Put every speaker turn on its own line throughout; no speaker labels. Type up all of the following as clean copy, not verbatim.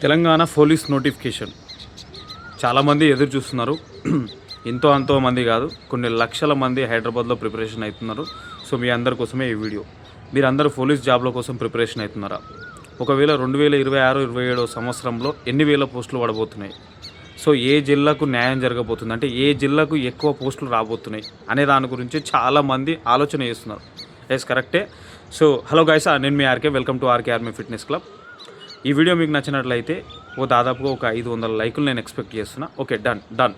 Telangana police notification చాలామంది ఎదురు చూస్తున్నారు. అంతో మంది కాదు, కొన్ని లక్షల మంది హైదరాబాద్లో ప్రిపరేషన్ అవుతున్నారు. సో మీ అందరి కోసమే ఈ వీడియో. మీరందరూ పోలీస్ జాబ్ల కోసం ప్రిపరేషన్ అవుతున్నారా? ఒకవేళ 2026-27 సంవత్సరంలో ఎన్ని వేల పోస్టులు పడబోతున్నాయి? సో ఏ జిల్లాకు న్యాయం జరగబోతుంది, అంటే ఏ జిల్లాకు ఎక్కువ పోస్టులు రాబోతున్నాయి అనే దాని గురించి చాలామంది ఆలోచన చేస్తున్నారు. ఎస్ కరెక్టే. సో హలో గైస్, నేను మీ RK, welcome to RK army fitness club. ఈ వీడియో మీకు నచ్చినట్లయితే దాదాపుగా ఒక 500 లైకులు నేను ఎక్స్పెక్ట్ చేస్తున్నా. Okay, done.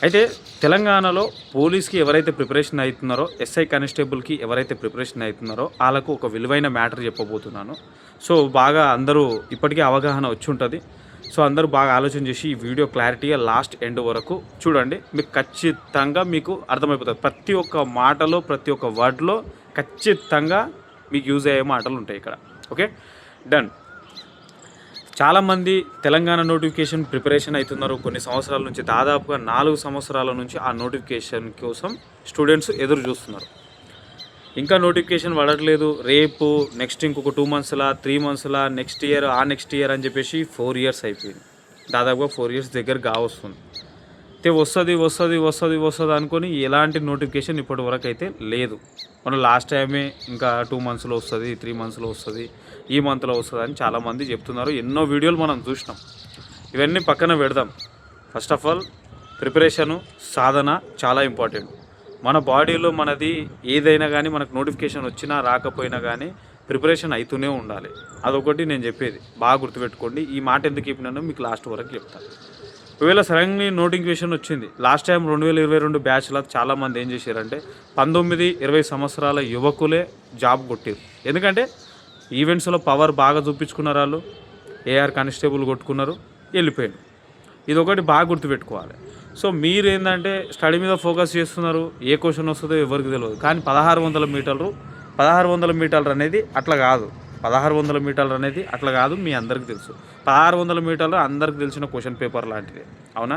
అయితే తెలంగాణలో పోలీస్కి ఎవరైతే ప్రిపరేషన్ అవుతున్నారో, ఎస్ఐ కానిస్టేబుల్కి ఎవరైతే ప్రిపరేషన్ అవుతున్నారో వాళ్ళకు ఒక విలువైన మ్యాటర్ చెప్పబోతున్నాను. సో బాగా అందరూ ఇప్పటికే అవగాహన వచ్చి ఉంటుంది. సో అందరూ బాగా ఆలోచన చేసి ఈ వీడియో క్లారిటీగా లాస్ట్ ఎండ్ వరకు చూడండి. మీకు ఖచ్చితంగా మీకు అర్థమైపోతుంది. ప్రతి ఒక్క మాటలో, ప్రతి ఒక్క వర్డ్లో ఖచ్చితంగా మీకు యూజ్ అయ్యే మాటలు ఉంటాయి ఇక్కడ. Okay, done. చాలామంది తెలంగాణ నోటిఫికేషన్ ప్రిపరేషన్ అవుతున్నారు. కొన్ని సంవత్సరాల నుంచి, దాదాపుగా 4 సంవత్సరాల నుంచి ఆ నోటిఫికేషన్ కోసం స్టూడెంట్స్ ఎదురు చూస్తున్నారు. ఇంకా నోటిఫికేషన్ పడట్లేదు. రేపు నెక్స్ట్ ఇంకొక 2 మంత్స్లా, 3 మంత్స్లా, నెక్స్ట్ ఇయర్ అని చెప్పేసి 4 ఇయర్స్ అయిపోయింది. దాదాపుగా 4 ఇయర్స్ దగ్గర కావస్తుంది. వస్తుంది అనుకొని ఎలాంటి నోటిఫికేషన్ ఇప్పటి వరకు అయితే లేదు. మనం లాస్ట్ టైమే ఇంకా 2 మంత్స్లో వస్తుంది, 3 మంత్స్లో వస్తుంది, ఈ మంత్లో వస్తుంది అని చాలామంది చెప్తున్నారు. ఎన్నో వీడియోలు మనం చూసినాం. ఇవన్నీ పక్కన పెడదాం. ఫస్ట్ ఆఫ్ ఆల్ ప్రిపరేషను, సాధన చాలా ఇంపార్టెంట్. మన బాడీలో మనది ఏదైనా కానీ, మనకు నోటిఫికేషన్ వచ్చినా రాకపోయినా కానీ ప్రిపరేషన్ అవుతూనే ఉండాలి. అదొకటి నేను చెప్పేది. బాగా గుర్తుపెట్టుకోండి. ఈ మాట ఎందుకు చెప్పినానో మీకు లాస్ట్ వరకు చెప్తాను. ఒకవేళ సడన్లీ నోటిఫికేషన్ వచ్చింది. లాస్ట్ టైం 2022 బ్యాచ్లో చాలామంది ఏం చేశారంటే 19-20 సంవత్సరాల యువకులే జాబ్ కొట్టారు. ఎందుకంటే ఈవెంట్స్లో పవర్ బాగా చూపించుకున్నారు. వాళ్ళు ఏఆర్ కానిస్టేబుల్ కొట్టుకున్నారు, వెళ్ళిపోయారు. ఇది ఒకటి బాగా గుర్తుపెట్టుకోవాలి. సో మీరు ఏంటంటే స్టడీ మీద ఫోకస్ చేస్తున్నారు. ఏ క్వశ్చన్ వస్తుందో ఎవరికి తెలియదు. కానీ 1600 మీటర్లు అనేది అట్లా కాదు. 1600 మీటర్లు అనేది అట్లా కాదు, మీ అందరికీ తెలుసు. 1600 మీటర్లు అందరికి తెలిసిన క్వశ్చన్ పేపర్ లాంటిది, అవునా?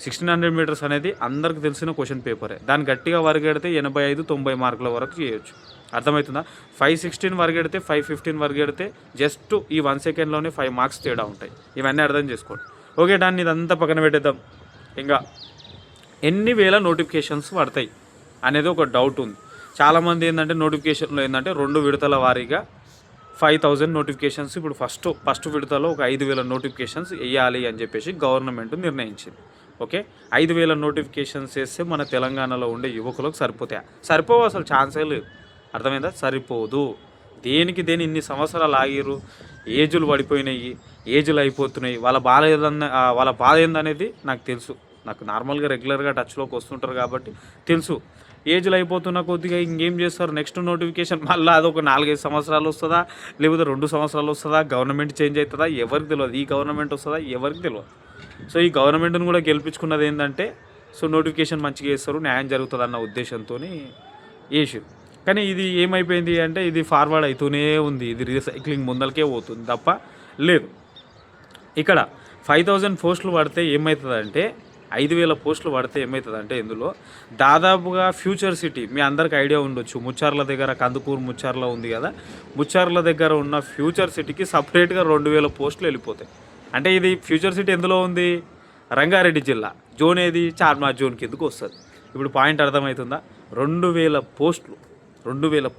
1600 మీటర్స్ అనేది అందరికి తెలిసిన క్వశ్చన్ పేపరే. దాన్ని గట్టిగా వరగెడితే 85-90 మార్కుల వరకు చేయొచ్చు. అర్థమవుతుందా? 516 వరగెడితే, 515 వరగెడితే జస్ట్ ఈ 1 సెకండ్లోనే 5 మార్క్స్ తేడా ఉంటాయి. ఇవన్నీ అర్థం చేసుకోండి. ఓకే, దాన్ని ఇదంతా పక్కన పెట్టేద్దాం. ఇంకా ఎన్ని వేల నోటిఫికేషన్స్ పడతాయి అనేది ఒక డౌట్ ఉంది. చాలామంది ఏంటంటే నోటిఫికేషన్లో ఏంటంటే 2 విడతల వారీగా 5000 నోటిఫికేషన్స్, ఇప్పుడు ఫస్ట్ విడతలో ఒక 5000 నోటిఫికేషన్స్ వేయాలి అని చెప్పేసి గవర్నమెంట్ నిర్ణయించింది. ఓకే, 5000 నోటిఫికేషన్స్ వేస్తే మన తెలంగాణలో ఉండే యువకులకు సరిపోవు, అసలు ఛాన్సే లేదు. అర్థమైందా? సరిపోదు. దేని ఇన్ని సంవత్సరాలు ఆగిరు, ఏజులు పడిపోయినాయి, ఏజులు అయిపోతున్నాయి. వాళ్ళ బాధ ఏందనేది నాకు తెలుసు. నాకు నార్మల్గా రెగ్యులర్గా టచ్లోకి వస్తుంటారు కాబట్టి తెలుసు. ఏజ్లు అయిపోతున్న కొద్దిగా ఇంకేం చేస్తారు, నెక్స్ట్ నోటిఫికేషన్ మళ్ళీ అదొక 4-5 సంవత్సరాలు వస్తుందా, లేకపోతే 2 సంవత్సరాలు వస్తుందా, గవర్నమెంట్ చేంజ్ అవుతుందా, ఎవరికి తెలియదు. ఈ గవర్నమెంట్ వస్తుందా, ఎవరికి తెలియదు. సో ఈ గవర్నమెంట్ని కూడా గెలిపించుకున్నది ఏంటంటే, సో నోటిఫికేషన్ మంచిగా చేస్తారు, న్యాయం జరుగుతుంది అన్న ఉద్దేశంతో వేసారు. కానీ ఇది ఏమైపోయింది అంటే, ఇది ఫార్వర్డ్ అవుతూనే ఉంది. ఇది రీసైక్లింగ్ ముందలకే పోతుంది తప్ప లేదు. ఇక్కడ 5000 పోస్టులు పడితే ఏమవుతుందంటే, 5000 పోస్టులు పడితే ఏమవుతుందంటే, ఇందులో దాదాపుగా ఫ్యూచర్ సిటీ, మీ అందరికి ఐడియా ఉండొచ్చు, ముచ్చార్ల దగ్గర కందుకూరు ముచ్చార్ల ఉంది కదా, ముచ్చార్ల దగ్గర ఉన్న ఫ్యూచర్ సిటీకి సపరేట్గా 2000 పోస్టులు వెళ్ళిపోతాయి. అంటే ఇది ఫ్యూచర్ సిటీ ఎందులో ఉంది? రంగారెడ్డి జిల్లా జోన్. ఏది? చార్మినార్ జోన్ కిందకు వస్తుంది. ఇప్పుడు పాయింట్ అర్థమవుతుందా? 2000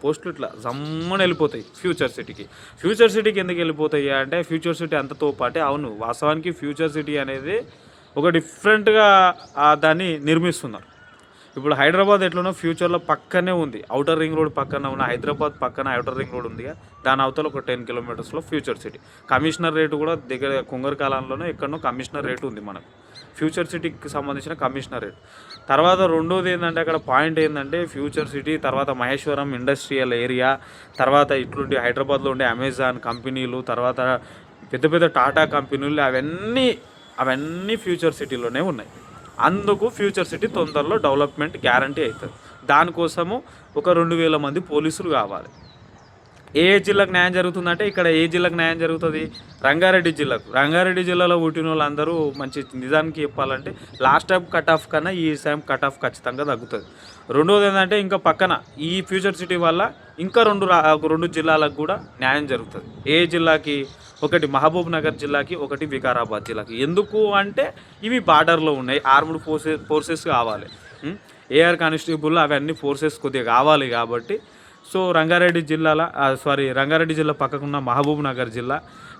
పోస్టులు ఇట్లా జమ్మని వెళ్ళిపోతాయి ఫ్యూచర్ సిటీకి. ఫ్యూచర్ సిటీకి ఎందుకు వెళ్ళిపోతాయి అంటే, ఫ్యూచర్ సిటీ అంతతో పాటే, అవును వాస్తవానికి ఫ్యూచర్ సిటీ అనేది ఒక డిఫరెంట్గా దాన్ని నిర్మిస్తున్నారు. ఇప్పుడు హైదరాబాద్ ఎట్లనో ఫ్యూచర్లో పక్కనే ఉంది. ఔటర్ రింగ్ రోడ్ పక్కన ఉన్న హైదరాబాద్ పక్కన ఔటర్ రింగ్ రోడ్ ఉంది. దాని అవతల ఒక 10 కిలోమీటర్స్లో ఫ్యూచర్ సిటీ. కమిషనర్ రేటు కూడా దగ్గర కుంగరకాలంలోనే ఎక్కడనో కమిషనర్ రేటు ఉంది మనకు, ఫ్యూచర్ సిటీకి సంబంధించిన కమిషనర్ రేట్. తర్వాత రెండోది ఏంటంటే, అక్కడ పాయింట్ ఏంటంటే, ఫ్యూచర్ సిటీ తర్వాత మహేశ్వరం ఇండస్ట్రియల్ ఏరియా, తర్వాత ఇట్లుండి హైదరాబాద్లో ఉండే అమెజాన్ కంపెనీలు, తర్వాత పెద్ద టాటా కంపెనీలు, అవన్నీ ఫ్యూచర్ సిటీలోనే ఉన్నాయి. అందుకు ఫ్యూచర్ సిటీ తొందరలో డెవలప్మెంట్ గ్యారంటీ అవుతుంది. దానికోసము ఒక 2000 మంది పోలీసులు కావాలి. ఏ జిల్లాకు న్యాయం జరుగుతుందంటే, ఇక్కడ ఏ జిల్లాకు న్యాయం జరుగుతుంది? రంగారెడ్డి జిల్లాలో పుట్టిన వాళ్ళందరూ మంచి నిజానికి చెప్పాలంటే లాస్ట్ టైం కట్ ఆఫ్ కన్నా ఈ టైం కట్ ఆఫ్ ఖచ్చితంగా తగ్గుతుంది. రెండోది ఏంటంటే, ఇంకా పక్కన ఈ ఫ్యూచర్ సిటీ వల్ల ఇంకా 2 జిల్లాలకు కూడా న్యాయం జరుగుతుంది. ఏ జిల్లాకి? ఒకటి మహబూబ్ నగర్ జిల్లాకి, ఒకటి వికారాబాద్ జిల్లాకి. ఎందుకు అంటే ఇవి బార్డర్లో ఉన్నాయి, ఆర్మ్డ్ ఫోర్సెస్ కావాలి, ఏఆర్ కానిస్టేబుల్ అవన్నీ ఫోర్సెస్ కొద్దిగా కావాలి కాబట్టి సో రంగారెడ్డి జిల్లా పక్కకున్న మహబూబ్ నగర్ జిల్లా,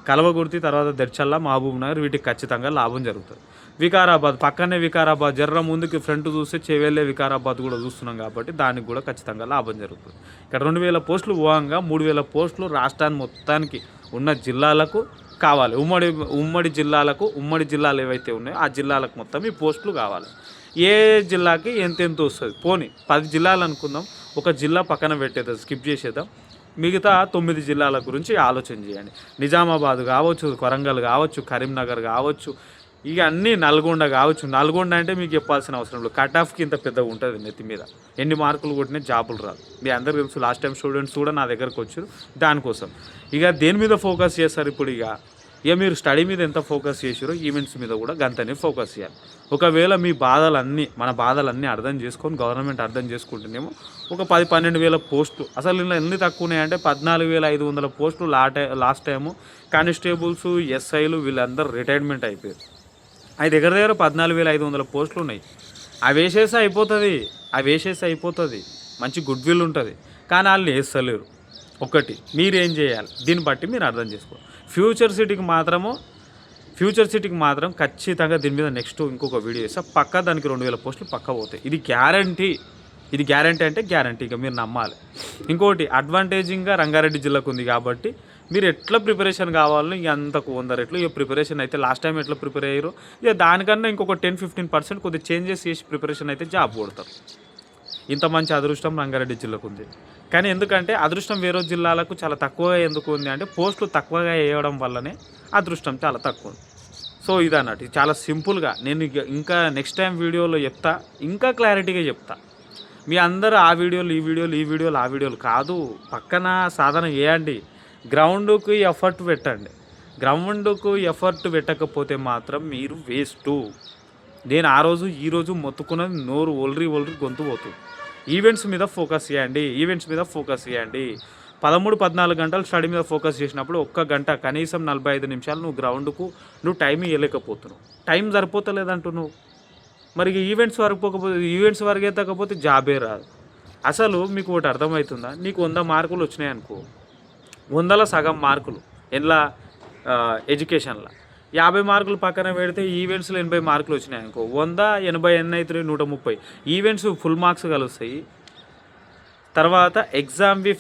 కల్వకుర్తి, తర్వాత దెడ్చల్ల, మహబూబ్ నగర్ వీటికి ఖచ్చితంగా లాభం జరుగుతుంది. వికారాబాద్ పక్కనే, వికారాబాద్ జర్ర ముందుకి ఫ్రంట్ చూస్తే చెవెళ్ళే వికారాబాద్ కూడా చూస్తున్నాం కాబట్టి దానికి కూడా ఖచ్చితంగా లాభం జరుగుతుంది. ఇక్కడ 2000 పోస్టులు పోగా 3000 పోస్టులు రాష్ట్రాన్ని మొత్తానికి ఉన్న జిల్లాలకు కావాలి. ఉమ్మడి జిల్లాలు ఏవైతే ఉన్నాయో ఆ జిల్లాలకు మొత్తం ఈ పోస్టులు కావాలి. ఏ జిల్లాకి ఎంత వస్తుంది, పోనీ 10 జిల్లాలు అనుకుందాం, ఒక జిల్లా పక్కన పెట్టేద్దాం, స్కిప్ చేసేద్దాం, మిగతా 9 జిల్లాల గురించి ఆలోచన చేయండి. నిజామాబాద్ కావచ్చు, వరంగల్ కావచ్చు, కరీంనగర్ కావచ్చు, ఇక అన్నీ నల్గొండ కావచ్చు. నల్గొండ అంటే మీకు చెప్పాల్సిన అవసరం లేదు, కట్ ఆఫ్కి ఇంత పెద్దగా ఉంటుంది నెత్తి మీద, ఎన్ని మార్కులు కొట్టినా జాబులు రాదు. మీ అందరికీ తెలుసు, లాస్ట్ టైం స్టూడెంట్స్ కూడా నా దగ్గరకు వచ్చారు దానికోసం. ఇక దేని మీద ఫోకస్ చేస్తారు ఇప్పుడు? ఇక మీరు స్టడీ మీద ఎంత ఫోకస్ చేసారో ఈవెంట్స్ మీద కూడా గంతనే ఫోకస్ చేయాలి. ఒకవేళ మీ మన బాధలన్నీ అర్థం చేసుకొని గవర్నమెంట్ అర్థం చేసుకుంటేనేమో ఒక 10-12 వేల పోస్టులు, అసలు ఇలా ఎన్ని తక్కువ ఉన్నాయంటే 14,500 పోస్టులు లాస్ట్ టైము కానిస్టేబుల్స్, ఎస్ఐలు వీళ్ళందరూ రిటైర్మెంట్ అయిపోయారు. అవి దగ్గర 14,500 పోస్టులు ఉన్నాయి. అవి వేసేసి అయిపోతుంది, మంచి గుడ్ విల్ ఉంటుంది, కానీ వాళ్ళు వేస్తలేరు. ఒకటి మీరేం చేయాలి, దీన్ని బట్టి మీరు అర్థం చేసుకోవాలి. ఫ్యూచర్ సిటీకి మాత్రం ఖచ్చితంగా దీని మీద నెక్స్ట్ ఇంకొక వీడియో చేస్తే పక్కా దానికి 2000 పోస్టులు పక్కా పోతాయి. ఇది గ్యారంటీ అంటే గ్యారంటీ, ఇక మీరు నమ్మాలి. ఇంకోటి అడ్వాంటేజింగ్గా రంగారెడ్డి జిల్లాకు ఉంది కాబట్టి మీరు ఎట్లా ప్రిపరేషన్ కావాలో ఇక అంతకు 100 రెట్లు ఇక ప్రిపరేషన్ అయితే లాస్ట్ టైం ఎట్లా ప్రిపేర్ అయ్యారు ఇక దానికన్నా ఇంకొక 10-15% కొద్దిగా చేంజెస్ చేసి ప్రిపరేషన్ అయితే జాబ్ కొడతారు. ఇంత మంచి అదృష్టం రంగారెడ్డి జిల్లాకు ఉంది. కానీ ఎందుకంటే అదృష్టం వేరే జిల్లాలకు చాలా తక్కువగా ఎందుకు ఉంది అంటే పోస్టులు తక్కువగా వేయడం వల్లనే అదృష్టం చాలా తక్కువ ఉంది. సో ఇదన్నట్టు చాలా సింపుల్గా నేను ఇంకా నెక్స్ట్ టైం వీడియోలో చెప్తా, ఇంకా క్లారిటీగా చెప్తా. మీ అందరూ ఆ వీడియోలు ఈ వీడియోలు కాదు, పక్కన సాధన చేయండి, గ్రౌండ్కు ఎఫర్ట్ పెట్టండి. గ్రౌండ్కు ఎఫర్ట్ పెట్టకపోతే మాత్రం మీరు వేస్టు. నేను ఈ రోజు మొత్తుకున్నది నోరు ఒల్రి గొంతు పోతుంది. ఈవెంట్స్ మీద ఫోకస్ చేయండి. 13-14 గంటలు స్టడీ మీద ఫోకస్ చేసినప్పుడు 1 గంట కనీసం 45 నిమిషాలు నువ్వు గ్రౌండ్కు టైం ఇవ్వలేకపోతున్నావు, టైం సరిపోతలేదంటున్నావు. మరి ఈవెంట్స్ వరకు ఎత్తకపోతే జాబే రాదు. అసలు మీకు ఒకటి అర్థమవుతుందా, నీకు 100 మార్కులు వచ్చినాయి అనుకో, 100లో సగం మార్కులు ఎలా ఎడ్యుకేషన్లో, 50 మార్కులు పక్కన పెడితే ఈవెంట్స్లో 80 మార్కులు వచ్చినాయి అనుకో, 100-80 ఎన్ని అవుతుంది, 130. ఈవెంట్స్ ఫుల్ మార్క్స్ కలుస్తాయి. తర్వాత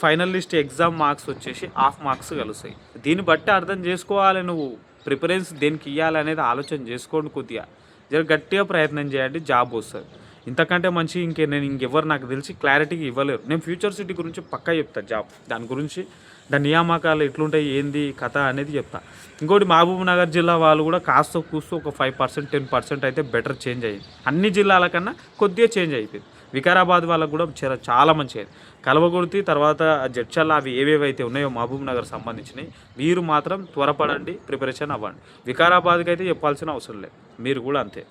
ఫైనల్ లిస్ట్ ఎగ్జామ్ మార్క్స్ వచ్చేసి హాఫ్ మార్క్స్ కలుస్తాయి. దీన్ని బట్టి అర్థం చేసుకోవాలి, నువ్వు ప్రిఫరెన్స్ దేనికి ఇవ్వాలనేది ఆలోచన చేసుకోండి. కొద్దిగా జర గట్టిగా ప్రయత్నం చేయండి, జాబ్ వస్తుంది. ఇంతకంటే మంచి నేను ఇంకెవరు నాకు తెలిసి క్లారిటీగా ఇవ్వలేరు. నేను ఫ్యూచర్ సిటీ గురించి పక్కా చెప్తాను, జాబ్ దాని గురించి, దాని నియామకాలు ఎట్లుంటాయి, ఏంది కథ అనేది చెప్తా. ఇంకోటి మహబూబ్ నగర్ జిల్లా వాళ్ళు కూడా కాస్త కూస్తూ ఒక 5%-10% అయితే బెటర్ చేంజ్ అయ్యింది. అన్ని జిల్లాల కన్నా కొద్దిగా చేంజ్ అయిపోయింది. వికారాబాద్ వాళ్ళకు కూడా చాలా మంచిగా, కల్వకుర్తి తర్వాత జడ్చల్ల అవి ఏవేవైతే ఉన్నాయో మహబూబ్ నగర్ సంబంధించినవి, మీరు మాత్రం త్వరపడండి, ప్రిపరేషన్ అవ్వండి. వికారాబాద్కి అయితే చెప్పాల్సిన అవసరం లేదు, మీరు కూడా అంతే.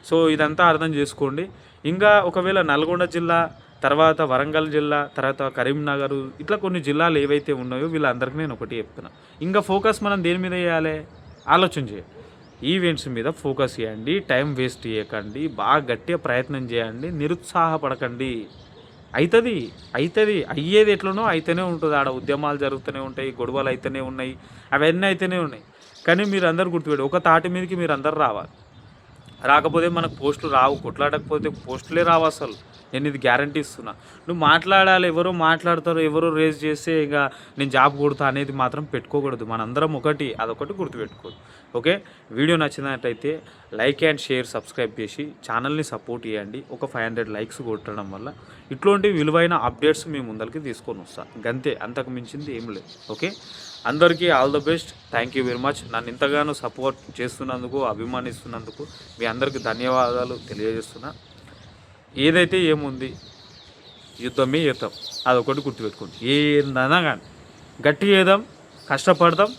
సో ఇదంతా అర్థం చేసుకోండి. ఇంకా ఒకవేళ నల్గొండ జిల్లా, తర్వాత వరంగల్ జిల్లా, తర్వాత కరీంనగర్, ఇట్లా కొన్ని జిల్లాలు ఏవైతే ఉన్నాయో వీళ్ళందరికీ నేను ఒకటి చెప్తున్నా, ఇంకా ఫోకస్ మనం దేని మీద చేయాలి, ఆలోచన చేయండి. ఈవెంట్స్ మీద ఫోకస్ చేయండి, టైం వేస్ట్ చేయకండి, బాగా గట్టిగా ప్రయత్నం చేయండి, నిరుత్సాహపడకండి. అవుతుంది అయ్యేది ఎట్లనో అయితేనే ఉంటుంది. ఆడ ఉద్యమాలు జరుగుతూనే ఉంటాయి, గొడవలు అయితేనే ఉన్నాయి, అవన్నీ అయితేనే ఉన్నాయి. కానీ మీరు అందరు గుర్తుపెట్టి ఒక తాటి మీదకి మీరు అందరు రావాలి. రాకపోతే మనకు పోస్టులు రావు, కొట్లాడకపోతే పోస్టులే రావు. అసలు నేను ఇది గ్యారంటీ ఇస్తున్నా. నువ్వు మాట్లాడాలి, ఎవరో మాట్లాడతారు, ఎవరో రేజ్ చేస్తే ఇక నేను జాబ్ కొడతా అనేది మాత్రం పెట్టుకోకూడదు. మనందరం అదొకటి గుర్తుపెట్టుకోదు. ఓకే, వీడియో నచ్చినట్లయితే లైక్ అండ్ షేర్, సబ్స్క్రైబ్ చేసి ఛానల్ని సపోర్ట్ చేయండి. ఒక 500 లైక్స్ కొట్టడం వల్ల ఇట్లాంటి విలువైన అప్డేట్స్ మీ ముందరికి తీసుకొని వస్తాను, గంతే, అంతకు మించింది ఏం లేదు. ఓకే, అందరికీ all the best. Thank you very much. నన్ను ఇంతగానో సపోర్ట్ చేస్తున్నందుకు, అభిమానిస్తున్నందుకు మీ అందరికీ ధన్యవాదాలు తెలియజేస్తున్నా. ఏదైతే ఏముంది, యుద్ధమే యుద్ధం, అదొకటి గుర్తుపెట్టుకోండి. ఏందన్నా కానీ గట్టి చేద్దాం, కష్టపడదాం,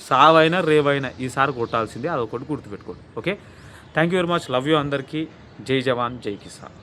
సావైనా రేవైనా ఈసారి కొట్టాల్సిందే, అదొకటి గుర్తుపెట్టుకోండి. Okay, thank you very much. Love you అందరికీ. జై జవాన్, జై కిసాన్.